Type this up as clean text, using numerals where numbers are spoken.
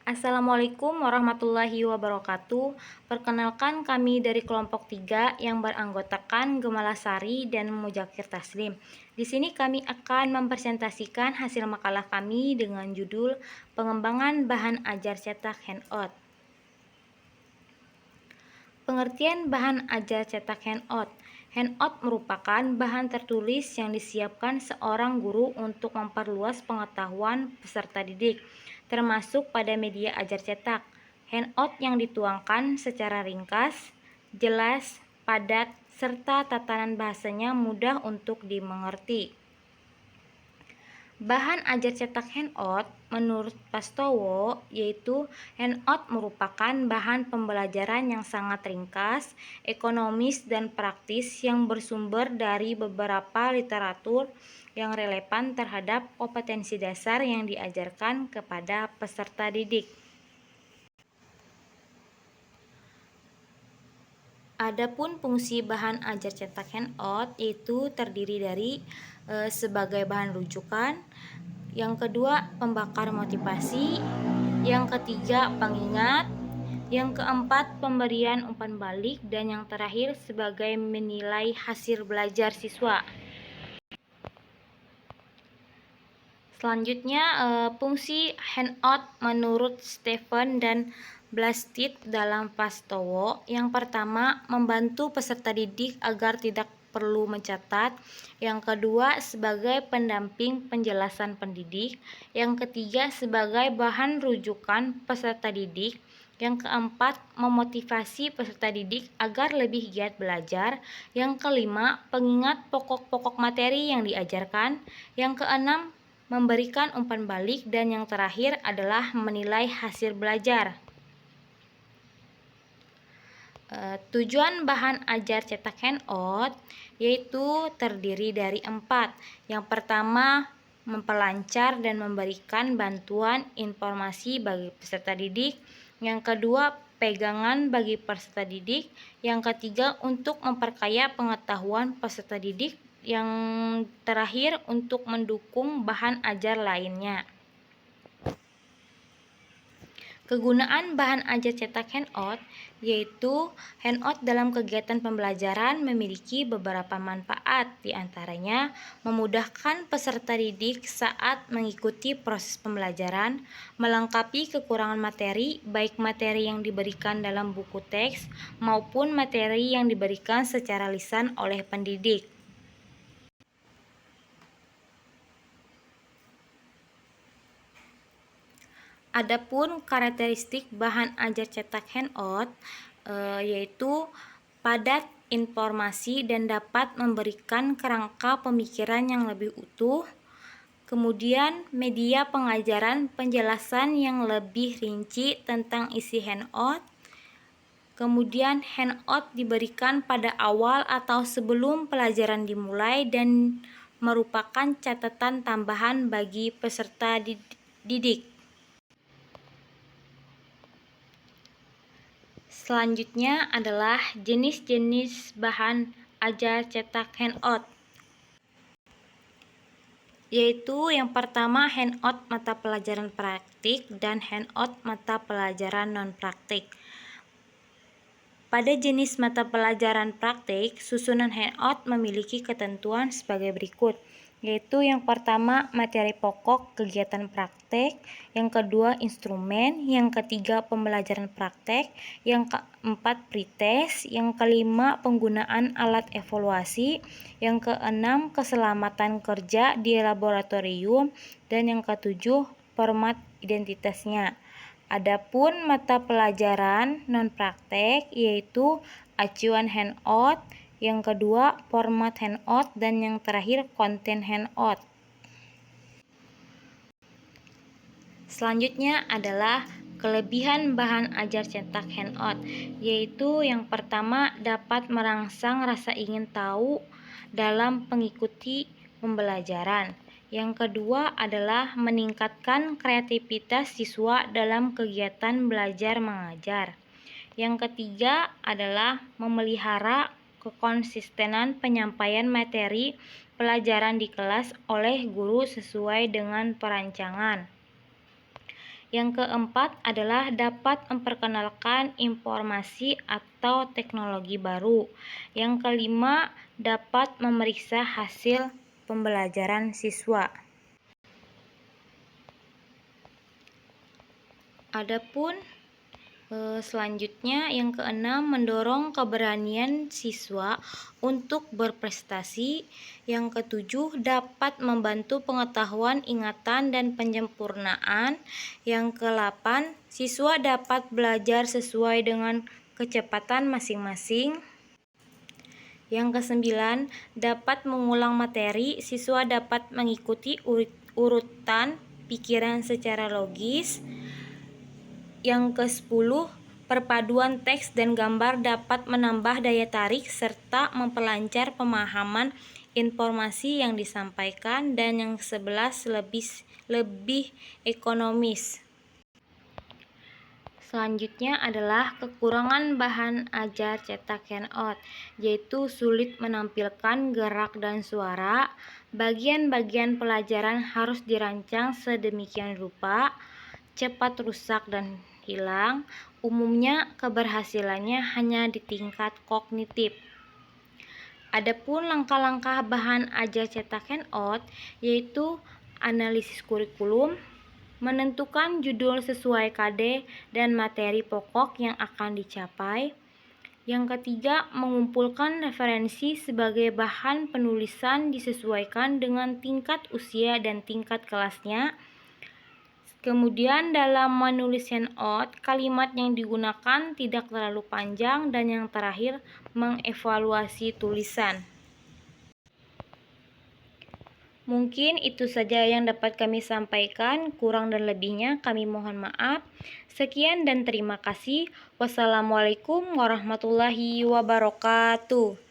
Assalamualaikum warahmatullahi wabarakatuh. Perkenalkan kami dari kelompok 3 yang beranggotakan Gemala Sari dan Mujakir Taslim. Di sini kami akan mempresentasikan hasil makalah kami dengan judul Pengembangan Bahan Ajar Cetak Handout. Pengertian bahan ajar cetak handout. Handout merupakan bahan tertulis yang disiapkan seorang guru untuk memperluas pengetahuan peserta didik, termasuk pada media ajar cetak. Handout yang dituangkan secara ringkas, jelas, padat, serta tatanan bahasanya mudah untuk dimengerti. Bahan ajar cetak handout menurut Pastowo yaitu handout merupakan bahan pembelajaran yang sangat ringkas, ekonomis, dan praktis yang bersumber dari beberapa literatur yang relevan terhadap kompetensi dasar yang diajarkan kepada peserta didik. Adapun fungsi bahan ajar cetak handout yaitu terdiri dari sebagai bahan rujukan, yang kedua pembakar motivasi, yang ketiga pengingat, yang keempat pemberian umpan balik, dan yang terakhir sebagai menilai hasil belajar siswa. Selanjutnya fungsi handout menurut Stephen dan Blasted dalam Pastowo. Yang pertama, membantu peserta didik agar tidak perlu mencatat. Yang kedua, sebagai pendamping penjelasan pendidik. Yang ketiga, sebagai bahan rujukan peserta didik. Yang keempat, memotivasi peserta didik agar lebih giat belajar. Yang kelima, pengingat pokok-pokok materi yang diajarkan. Yang keenam, memberikan umpan balik, dan yang terakhir adalah menilai hasil belajar. Tujuan bahan ajar cetak handout yaitu terdiri dari 4. Yang pertama, memperlancar dan memberikan bantuan informasi bagi peserta didik. Yang kedua, pegangan bagi peserta didik. Yang ketiga, untuk memperkaya pengetahuan peserta didik. Yang terakhir, untuk mendukung bahan ajar lainnya. Kegunaan bahan ajar cetak handout yaitu handout dalam kegiatan pembelajaran memiliki beberapa manfaat, diantaranya memudahkan peserta didik saat mengikuti proses pembelajaran, melengkapi kekurangan materi, baik materi yang diberikan dalam buku teks maupun materi yang diberikan secara lisan oleh pendidik. Adapun karakteristik bahan ajar cetak handout yaitu padat informasi dan dapat memberikan kerangka pemikiran yang lebih utuh. Kemudian media pengajaran penjelasan yang lebih rinci tentang isi handout. Kemudian handout diberikan pada awal atau sebelum pelajaran dimulai dan merupakan catatan tambahan bagi peserta didik. Selanjutnya adalah jenis-jenis bahan ajar cetak handout, yaitu yang pertama handout mata pelajaran praktik dan handout mata pelajaran non-praktik. Pada jenis mata pelajaran praktik, susunan handout memiliki ketentuan sebagai berikut, yaitu yang pertama materi pokok kegiatan praktek, yang kedua instrumen, yang ketiga pembelajaran praktek, yang keempat pretest, yang kelima penggunaan alat evaluasi, yang keenam keselamatan kerja di laboratorium, dan yang ketujuh format identitasnya. Adapun mata pelajaran non-praktek yaitu acuan handout, yang kedua format handout, dan yang terakhir konten handout. Selanjutnya adalah kelebihan bahan ajar cetak handout, yaitu yang pertama dapat merangsang rasa ingin tahu dalam mengikuti pembelajaran. Yang kedua adalah meningkatkan kreativitas siswa dalam kegiatan belajar mengajar. Yang ketiga adalah memelihara kekonsistenan penyampaian materi pelajaran di kelas oleh guru sesuai dengan perancangan. Yang keempat adalah dapat memperkenalkan informasi atau teknologi baru. Yang kelima, dapat memeriksa hasil pembelajaran siswa. Adapun selanjutnya yang keenam, mendorong keberanian siswa untuk berprestasi. Yang ketujuh, dapat membantu pengetahuan, ingatan, dan penyempurnaan. Yang kedelapan, siswa dapat belajar sesuai dengan kecepatan masing-masing. Yang kesembilan, dapat mengulang materi. Siswa dapat mengikuti urutan pikiran secara logis. Yang ke-10, perpaduan teks dan gambar dapat menambah daya tarik serta memperlancar pemahaman informasi yang disampaikan. Dan yang ke-11, lebih ekonomis. Selanjutnya adalah kekurangan bahan ajar cetak handout, yaitu sulit menampilkan gerak dan suara. Bagian-bagian pelajaran harus dirancang sedemikian rupa, cepat rusak dan hilang. Umumnya keberhasilannya hanya di tingkat kognitif. Adapun langkah-langkah bahan ajar cetak handout yaitu analisis kurikulum, menentukan judul sesuai KD dan materi pokok yang akan dicapai. Yang ketiga, mengumpulkan referensi sebagai bahan penulisan disesuaikan dengan tingkat usia dan tingkat kelasnya. Kemudian dalam menulis handout, kalimat yang digunakan tidak terlalu panjang. Dan yang terakhir, mengevaluasi tulisan. Mungkin itu saja yang dapat kami sampaikan, kurang dan lebihnya kami mohon maaf. Sekian dan terima kasih. Wassalamualaikum warahmatullahi wabarakatuh.